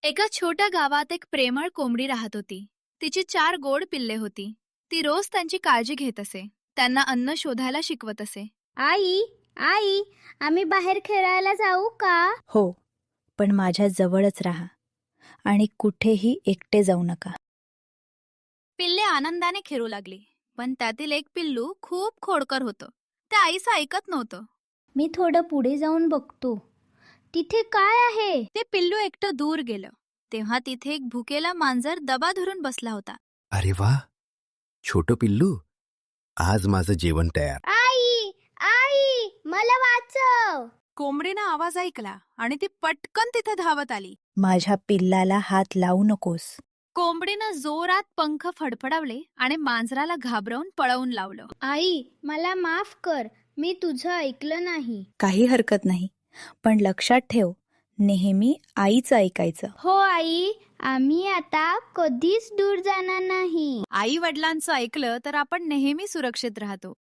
एका छोट्या गावात एक प्रेमळ कोंबडी राहत होती. तिची 4 गोड पिल्ले होती. ती रोज त्यांची काळजी घेत असे. त्यांना अन्न शोधायला शिकवत असे. आई, आई, आम्ही बाहेर खेळायला जाऊ का? हो, पण माझ्या जवळच राहा आणि कुठेही एकटे जाऊ नका. पिल्ले आनंदाने खेळू लागली. पण त्यातील एक पिल्लू खूप खोडकर होतं. ते आईचं ऐकत नव्हतं. मी थोडं पुढे जाऊन बघतो. तिथे काय आहे? ते पिल्लू एकटं दूर गेलं. तेव्हा तिथे एक भुकेला मांजर दबा धरून बसला होता. अरे वा, छोटं पिल्लू, आज माझं जेवण तयार. आई, आई, मला वाचव. कोंबडीनं आवाज ऐकला आणि ती पटकन तिथे धावत आली. माझ्या पिल्लाला हात लावू नकोस. कोंबडीनं जोरात पंख फडफडवले आणि मांजराला घाबरवून पळवून लावलं. आई, मला माफ कर. मी तुझं ऐकलं नाही. काही हरकत नाही, पण लक्षात ठेव, नेहमी आईचं ऐकायचं. हो आई, आम्ही आता कधीच दूर जाणार नाही. आई वडिलांचं ऐकलं तर आपण नेहमी सुरक्षित राहतो.